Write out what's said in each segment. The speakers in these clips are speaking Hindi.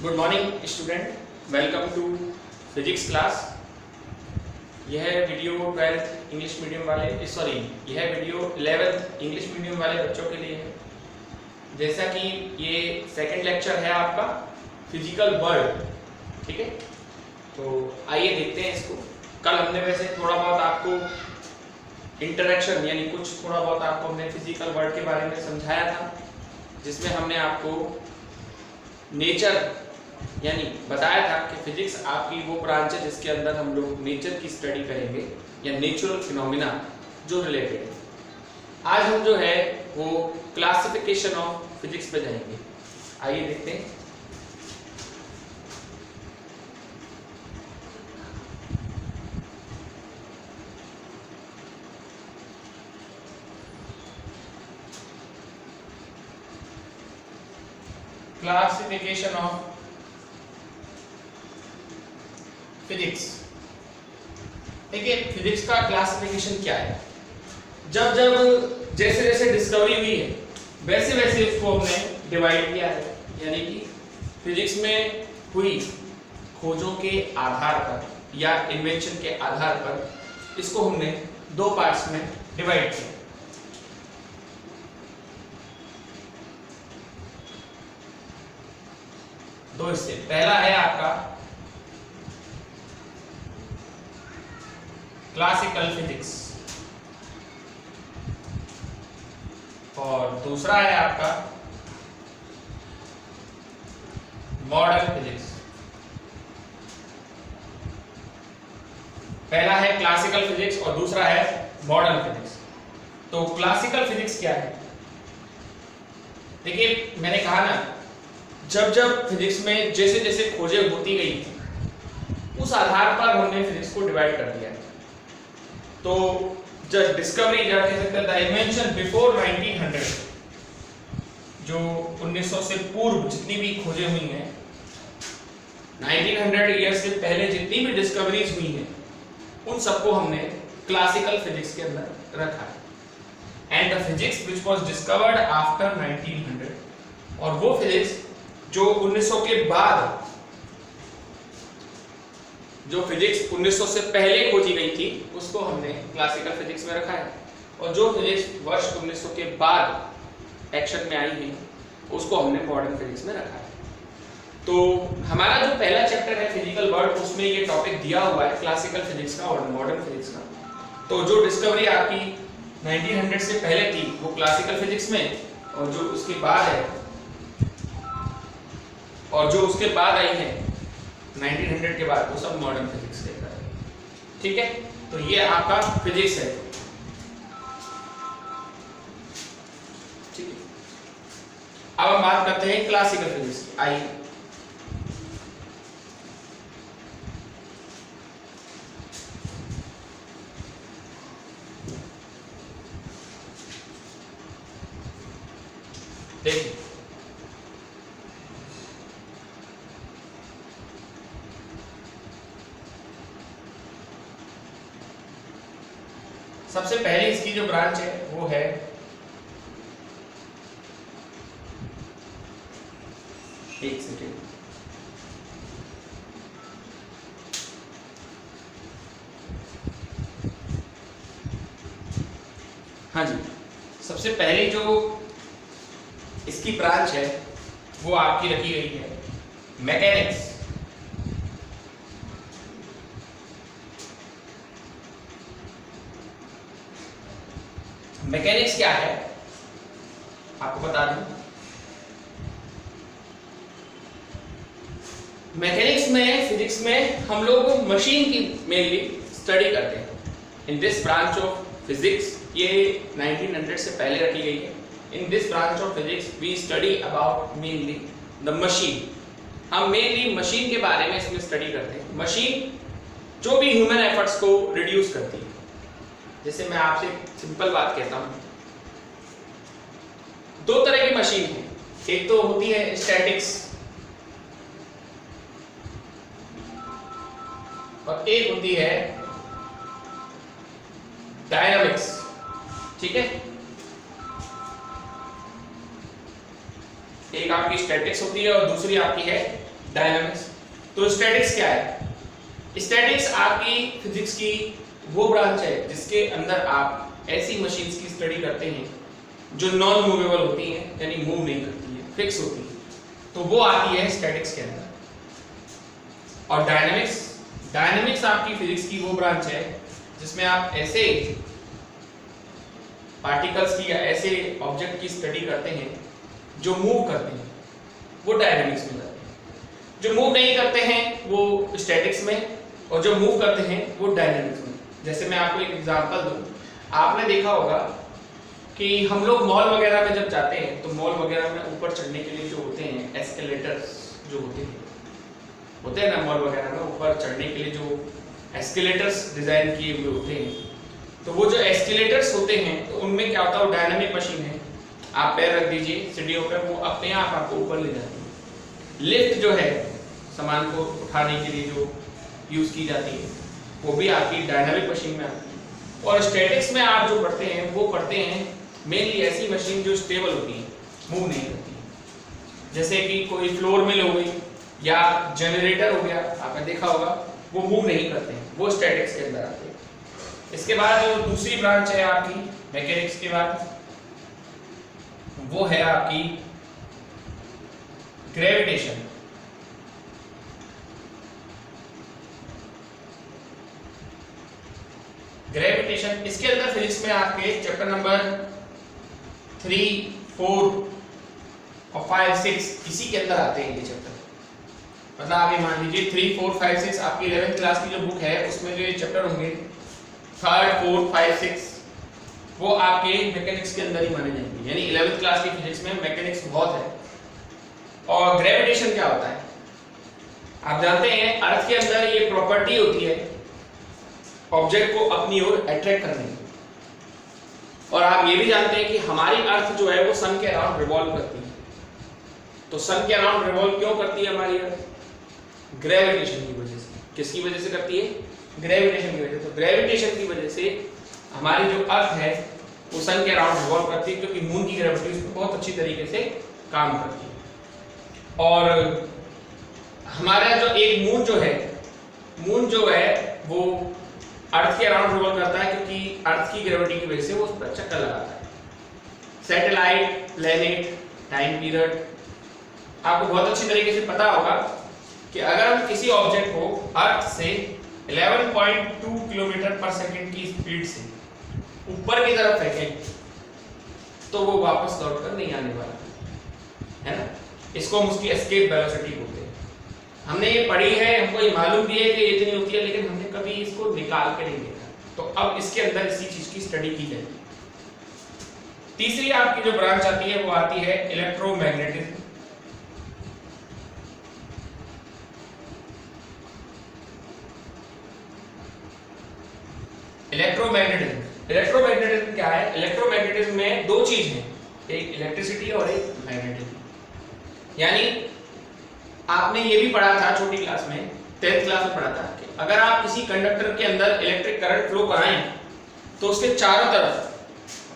Good morning student, welcome to physics class. यह वीडियो 12th इंग्लिश मीडियम वाले यह वीडियो 11th इंग्लिश मीडियम वाले बच्चों के लिए है। जैसा कि ये सेकंड लेक्चर है आपका फिजिकल वर्ल्ड, ठीक है। तो आइए देखते हैं इसको। कल हमने वैसे थोड़ा बहुत आपको इंटरेक्शन यानी कुछ थोड़ा बहुत आपको हमने फिजिकल वर्ल्ड के बारे में समझाया था, जिसमें हमने आपको नेचर यानी बताया था कि फिजिक्स आपकी वो ब्रांच है जिसके अंदर हम लोग नेचर की स्टडी करेंगे या नेचुरल फिनोमिना जो रिलेटेड है। आज हम जो है वो क्लासिफिकेशन ऑफ फिजिक्स पे जाएंगे। आइए देखते हैं। Classification of physics. देखिए फिजिक्स का क्लासिफिकेशन क्या है। जब जैसे जैसे डिस्कवरी हुई है वैसे वैसे इसको हमने डिवाइड किया है, यानी कि फिजिक्स में हुई खोजों के आधार पर या इन्वेंशन के आधार पर इसको हमने दो पार्ट्स में डिवाइड किया। दो हिस्से। पहला है आपका क्लासिकल फिजिक्स और दूसरा है आपका मॉडर्न फिजिक्स। पहला है क्लासिकल फिजिक्स और दूसरा है मॉडर्न फिजिक्स। तो क्लासिकल फिजिक्स क्या है? देखिए मैंने कहा ना, जब फिजिक्स में जैसे जैसे खोजें होती गई उस आधार पर हमने फिजिक्स को डिवाइड कर दिया। तो जब डिस्कवरी कह सकते हैं इन्वेंशन बिफोर 1900, जो 1900 से पूर्व जितनी भी खोजें हुई हैं, 1900 ईयर्स से पहले जितनी भी डिस्कवरीज हुई हैं, उन सबको हमने क्लासिकल फिजिक्स के अंदर रखा है। And the physics which was discovered after 1900, और वो फिजिक्स जो 1900 के बाद, जो फिजिक्स 1900 से पहले खोजी गई थी उसको हमने क्लासिकल फिजिक्स में रखा है, और जो फिजिक्स वर्ष 1900 के बाद एक्शन में आई है उसको हमने मॉडर्न फिजिक्स में रखा है। तो हमारा जो पहला चैप्टर है फिजिकल वर्ल्ड, उसमें ये टॉपिक दिया हुआ है क्लासिकल फिजिक्स का और मॉडर्न फिजिक्स का। तो जो डिस्कवरी आपकी 1900 से पहले थी वो क्लासिकल फिजिक्स में, और जो उसके बाद है और जो उसके बाद आई है 1900 के बाद, वो सब मॉडर्न फिजिक्स के अंदर है। ठीक है, तो ये आपका फिजिक्स है। ठीक है, अब हम बात करते हैं क्लासिकल फिजिक्स की। आइए देखिए, सबसे पहले इसकी जो ब्रांच है वो है एक सेकेंड, हाँ जी, सबसे पहले जो इसकी ब्रांच है वो आपकी रखी गई है मैकेनिक्स। मैकेनिक्स क्या है आपको बता दूं। मैकेनिक्स में फिजिक्स में हम लोग मशीन की मेनली स्टडी करते हैं। In this branch of physics, ये 1900 से पहले रखी गई है। In this branch of physics we study about mainly the machine. हम मेनली मशीन के बारे में इसमें स्टडी करते हैं। मशीन जो भी ह्यूमन एफर्ट्स को रिड्यूस करती है। जैसे मैं आपसे सिंपल बात कहता हूं, दो तरह की मशीन है। एक तो होती है स्टैटिक्स और एक होती है डायनामिक्स। ठीक है, एक आपकी स्टैटिक्स होती है और दूसरी आपकी है डायनामिक्स। तो स्टैटिक्स क्या है? स्टैटिक्स आपकी फिजिक्स की वो ब्रांच है जिसके अंदर आप ऐसी मशीन्स की स्टडी करते हैं जो नॉन मूवेबल होती हैं, यानी मूव नहीं करती है, फिक्स होती है, तो वो आती है स्टैटिक्स के अंदर। और डायनामिक्स आपकी फिजिक्स की वो ब्रांच है जिसमें आप ऐसे पार्टिकल्स की या ऐसे ऑब्जेक्ट की स्टडी करते हैं जो मूव करते हैं, वो डायनामिक्स में जाते हैं। जो मूव नहीं करते हैं वो स्टैटिक्स में, और जो मूव करते हैं वो डायनामिक्स में। जैसे मैं आपको एक एग्जांपल दूं, आपने देखा होगा कि हम लोग मॉल वगैरह में जब जाते हैं तो मॉल वगैरह में ऊपर चढ़ने के लिए जो होते हैं एस्केलेटर्स जो होते हैं ना, मॉल वगैरह में ऊपर चढ़ने के लिए जो एस्केलेटर्स डिजाइन किए हुए होते हैं, तो वो जो एस्केलेटर्स होते हैं तो उनमें क्या होता है, वो डायनामिक मशीन है। आप पैर रख दीजिए सीढ़ियों पर, वो अपने आप आपको ऊपर ले जाती है। लिफ्ट जो है सामान को उठाने के लिए जो यूज की जाती है वो भी आपकी डायनामिक मशीन में आती है। और स्टैटिक्स में आप जो पढ़ते हैं वो पढ़ते हैं मेनली ऐसी मशीन जो स्टेबल होती है, मूव नहीं करती है। जैसे कि कोई फ्लोर मिल हो गई या जनरेटर हो गया, आपने देखा होगा, वो मूव नहीं करते हैं, वो स्टैटिक्स के अंदर आते हैं। इसके बाद जो दूसरी ब्रांच है आपकी मैकेनिक्स के बाद, वो है आपकी ग्रेविटेशन। ग्रेविटेशन इसके अंदर फिजिक्स में आपके चैप्टर नंबर 3, 4 और 5, 6 इसी के अंदर आते हैं ये चैप्टर। मतलब आप ये मान लीजिए 3, 4, 5, 6 आपकी 11th क्लास की जो बुक है उसमें जो ये चैप्टर होंगे 3, 4, 5, 6 वो आपके मैकेनिक्स के अंदर ही माने जाएंगे। यानी 11th क्लास की फिजिक्स में मैकेनिक्स बहुत है। और ग्रेविटेशन क्या होता है? आप जानते हैं अर्थ के अंदर ये प्रॉपर्टी होती है ऑब्जेक्ट को अपनी ओर अट्रैक्ट करने की। और आप ये भी जानते हैं कि हमारी अर्थ जो है वो सन के अराउंड रिवॉल्व करती है। तो सन के अराउंड रिवॉल्व क्यों करती है हमारी अर्थ? ग्रेविटेशन की वजह से। किसकी वजह से करती है? ग्रेविटेशन की वजह से। तो ग्रेविटेशन की वजह से हमारी जो अर्थ है वो सन के अराउंड रिवॉल्व करती है, क्योंकि मून की ग्रेविटी उस पर बहुत अच्छी तरीके से काम करती है। और हमारा जो एक मून जो है वो अर्थ के अराउंड रिवॉल्व करता है, क्योंकि अर्थ की ग्रेविटी की वजह से वो उस पर चक्कर लगाता है। सैटेलाइट, प्लेनेट, टाइम पीरियड, आपको बहुत अच्छी तरीके से पता होगा कि अगर हम किसी ऑब्जेक्ट को अर्थ से 11.2 किलोमीटर पर सेकंड की स्पीड से ऊपर की तरफ फेंकें तो वो वापस लौटकर नहीं आने वाला है ना। इसको हम उसकी एस्केप वेलोसिटी बोलते हैं। हमने ये पढ़ी है, हमको ये मालूम भी है कि इतनी होती है, लेकिन हमने कभी इसको निकाल के नहीं देखा। तो अब इसके अंदर इसी चीज की स्टडी की जाएगी। तीसरी आपकी जो ब्रांच आती है वो आती है इलेक्ट्रोमैग्नेटिज्म। इलेक्ट्रोमैग्नेटिज्म क्या है? इलेक्ट्रोमैग्नेटिज्म में दो चीज हैं, एक इलेक्ट्रिसिटी और एक मैग्नेटिज्म। यानी आपने ये भी पढ़ा था छोटी क्लास में, 10th क्लास में पढ़ा था कि अगर आप किसी कंडक्टर के अंदर इलेक्ट्रिक करंट फ्लो कराएं तो उसके चारों तरफ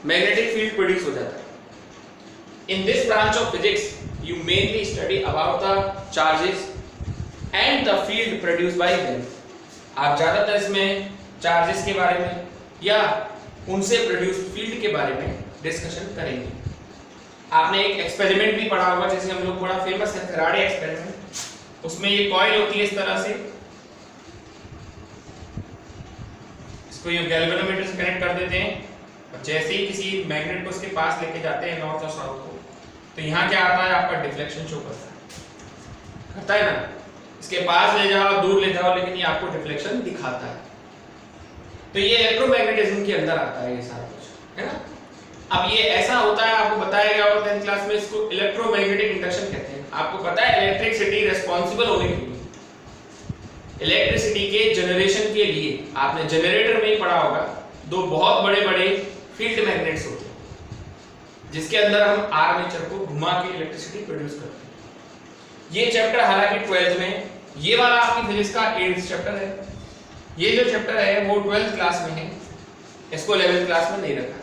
मैग्नेटिक फील्ड प्रोड्यूस हो जाता है। In this branch of physics you mainly study about the charges and the field produced by them. आप ज्यादातर इसमें चार्जेस के बारे में या उनसे प्रोड्यूस्ड फील्ड के बारे में डिस्कशन करेंगे। आपने एक एक्सपेरिमेंट भी पढ़ा होगा, जैसे हम लोग बड़ा फेमस है फैराडे एक्सपेरिमेंट। उसमें ये कॉइल होती है इस तरह से, इसको ये गैल्वेनोमीटर से कनेक्ट कर देते हैं, और जैसे ही किसी मैग्नेट को उसके पास लेके जाते हैं नॉर्थ और साउथ को, तो यहाँ क्या आता है, आपका डिफ्लेक्शन शो करता है ना। इसके पास ले जाओ, दूर ले जाओ, लेकिन ये आपको डिफ्लेक्शन दिखाता है। तो ये इलेक्ट्रोमैग्नेटिज्म के अंदर आता है ये सारा कुछ, है ना। अब ये ऐसा होता है, आपको बताया गया होगा 10th क्लास में, इसको इलेक्ट्रोमैग्नेटिक इंडक्शन कहते हैं। आपको पता है इलेक्ट्रिसिटी रिस्पांसिबल होने के लिए, इलेक्ट्रिसिटी के जनरेशन के लिए, आपने जनरेटर में ही पढ़ा होगा, दो बहुत बड़े बड़े फील्ड मैग्नेट्स होते हैं जिसके अंदर हम आर्मेचर को घुमा के इलेक्ट्रिसिटी प्रोड्यूस करते हैं। ये चैप्टर हालांकि 12th में, ये वाला आपकी फिजिक्स का 8th चैप्टर है। ये जो चैप्टर है वो 12th क्लास में है, इसको 11th क्लास में नहीं रखा।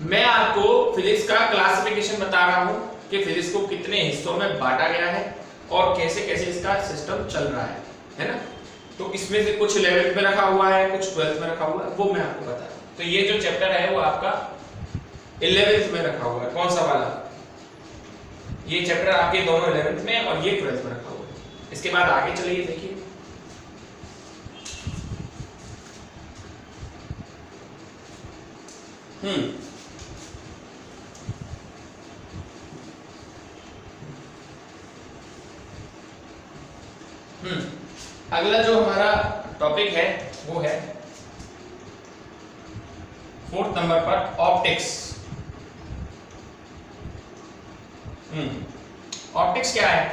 मैं आपको फिजिक्स का क्लासिफिकेशन बता रहा हूं कि फिजिक्स को कितने हिस्सों में बांटा गया है और कैसे कैसे इसका सिस्टम चल रहा है ना। तो इसमें से कुछ 11th में रखा हुआ है, कुछ 12th में रखा हुआ है, वो मैं आपको बता रहा हूँ। तो ये जो चैप्टर है वो आपका 11th में रखा हुआ है। कौन सा वाला? ये चैप्टर आपके दोनों 11th में और ये 12th में रखा हुआ है। इसके बाद आगे चलिए देखिए। अगला जो हमारा टॉपिक है वो है 4th नंबर पर ऑप्टिक्स। ऑप्टिक्स क्या है?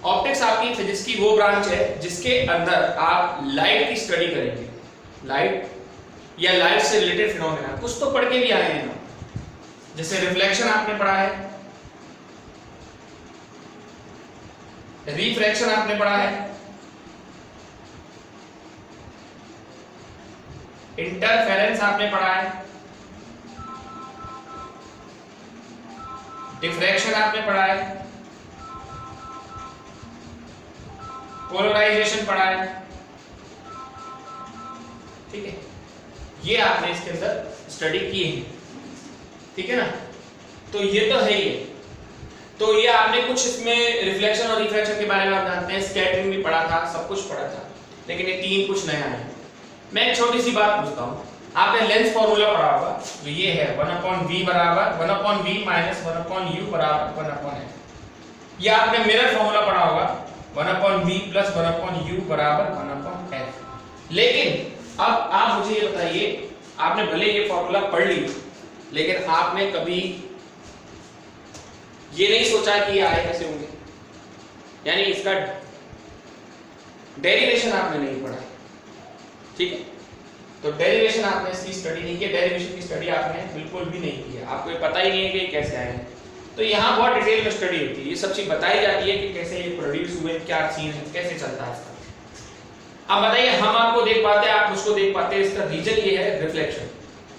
ऑप्टिक्स आपकी फिजिक्स की वो ब्रांच है जिसके अंदर आप लाइट की स्टडी करेंगे। लाइट या लाइट से रिलेटेड फिनोमेना कुछ तो पढ़ के भी आए हैं ना, जैसे रिफ्लेक्शन आपने पढ़ा है, रिफ्रैक्शन आपने पढ़ा है, इंटरफेरेंस आपने पढ़ा है, डिफ्रैक्शन आपने पढ़ा है, पोलराइजेशन पढ़ा है। ठीक है, ये आपने इसके अंदर स्टडी की है, ठीक है ना। तो ये तो है ही है। तो ये आपने कुछ इसमें रिफ्लेक्शन और रिफ्रैक्शन के बारे में आप जानते हैं, स्कैटरिंग भी पढ़ा था, सब कुछ पढ़ा था, लेकिन ये तीन कुछ नया है। मैं एक छोटी सी बात पूछता हूँ, आपने लेंस फॉर्मूला पढ़ा होगा, तो ये है 1/v बराबर 1/v माइनस 1/u बराबर 1/f। ये आपने मिरर फॉर्मूला पढ़ा होगा, 1/v प्लस 1/u बराबर 1/f। लेकिन अब आप मुझे ये बताइए, आपने भले ये फॉर्मूला पढ़ ली, लेकिन आपने कभी ये नहीं सोचा कि ये आए कैसे होंगे, यानी इसका डेरिवेशन आपने नहीं पढ़ा, ठीक है। तो डेरिवेशन आपने इसकी स्टडी नहीं की, डेरिवेशन की स्टडी आपने बिल्कुल भी नहीं की है, आपको ये पता ही नहीं है कि कैसे आए हैं। तो यहाँ बहुत डिटेल में स्टडी होती है, ये सब चीज बताई जाती है कि कैसे ये प्रोड्यूस हुए, क्या सीन है, कैसे चलता है इसका। अब बताइए, हम आपको देख पाते हैं, आप मुझको देख पाते हैं, इसका रीजन ये है रिफ्लेक्शन।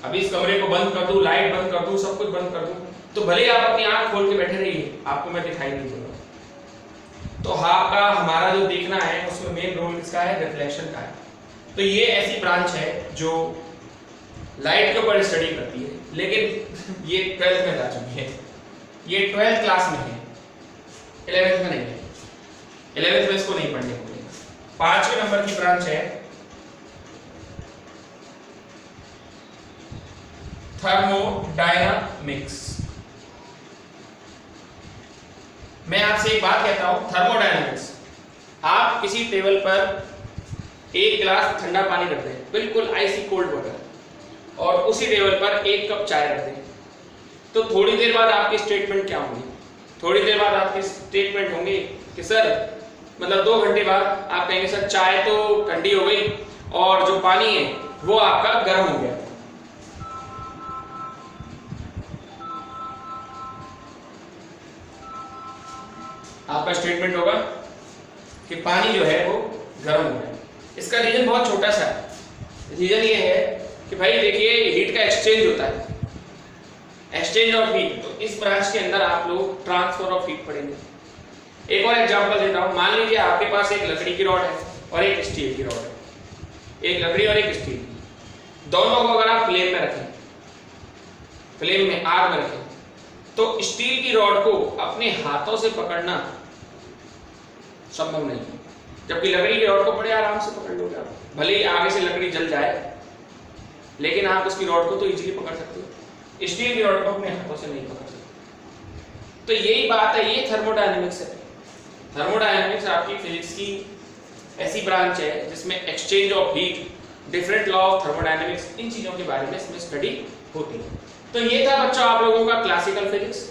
अभी इस कमरे को बंद कर दूं, लाइट बंद कर दूं, सब कुछ बंद कर दूं, तो भले ही आप अपनी आंख खोल के बैठे रहिए, आपको मैं दिखाई नहीं दूंगा। तो आपका हमारा जो देखना है उसमें मेन रोल किसका है? रिफ्लेक्शन का है। तो ये ऐसी ब्रांच है जो लाइट के ऊपर स्टडी करती है, लेकिन ये 12th में जा चुकी है, ये 12th क्लास में है, 11th में नहीं है। 11th में इसको नहीं पढ़ने को मिलेगा। 5वें नंबर की ब्रांच है थर्मोडायनामिक्स। मैं आपसे एक बात कहता हूं, थर्मोडायनामिक्स, आप किसी टेबल पर एक गिलास ठंडा पानी रख दें, बिल्कुल आइसी कोल्ड वाटर, और उसी टेबल पर 1 कप चाय रख दें, तो थोड़ी देर बाद आपकी स्टेटमेंट क्या होगी? थोड़ी देर बाद आपकी स्टेटमेंट होंगी कि सर, मतलब 2 घंटे बाद आप कहेंगे सर चाय तो ठंडी हो गई और जो पानी है वो आपका गर्म हो गया। आपका स्टेटमेंट होगा कि पानी जो है वो गर्म हो गया। इसका रीजन बहुत छोटा सा है। रीजन ये है कि भाई देखिए, हीट का एक्सचेंज होता है, एक्सचेंज ऑफ हीट। तो इस ब्रांच के अंदर आप लोग ट्रांसफर ऑफ हीट पढ़ेंगे। एक और एग्जांपल देता हूं, मान लीजिए आपके पास एक लकड़ी की रॉड है और एक स्टील की रॉड है, एक लकड़ी और एक स्टील, दोनों को अगर आप फ्लेम में रखें, फ्लेम में आग में रखें, तो स्टील की रॉड को अपने हाथों से पकड़ना संभव नहीं है, जबकि लकड़ी की रॉड को बड़े आराम से पकड़ लोगे आप। भले ही आगे से लकड़ी जल जाए, लेकिन आप उसकी रॉड को तो इजीली पकड़ सकते हो, स्टील की रॉड को अपने हाथों से नहीं पकड़ सकते। तो यही बात है, ये थर्मोडायनेमिक्स है। थर्मोडायनेमिक्स आपकी फिजिक्स की ऐसी ब्रांच है जिसमें exchange of heat, different law of thermodynamics, इन चीजों के बारे में इसमें स्टडी होती है। तो ये था बच्चों आप लोगों का क्लासिकल फिजिक्स।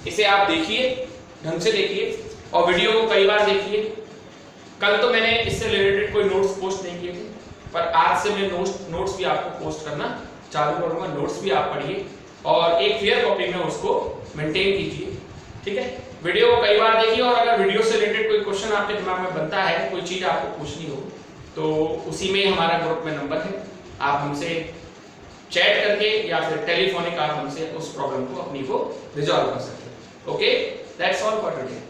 इसे आप देखिए, ढंग से देखिए और वीडियो को कई बार देखिए। कल तो मैंने इससे रिलेटेड कोई नोट्स पोस्ट नहीं किए थे, पर आज से मैं नोट्स भी आपको पोस्ट करना चालू करूंगा। नोट्स भी आप पढ़िए और एक फेयर कॉपी में उसको मेंटेन कीजिए, ठीक है। वीडियो को कई बार देखिए, और अगर वीडियो से रिलेटेड कोई क्वेश्चन आपके दिमाग में बनता है, कोई चीज आपको पूछनी हो, तो उसी में हमारा ग्रुप में नंबर है, आप हमसे चैट करके या फिर टेलीफोनिक आप हमसे उस प्रॉब्लम को अपनी को रिजॉल्व कर सकते हैं। Okay, that's all for today.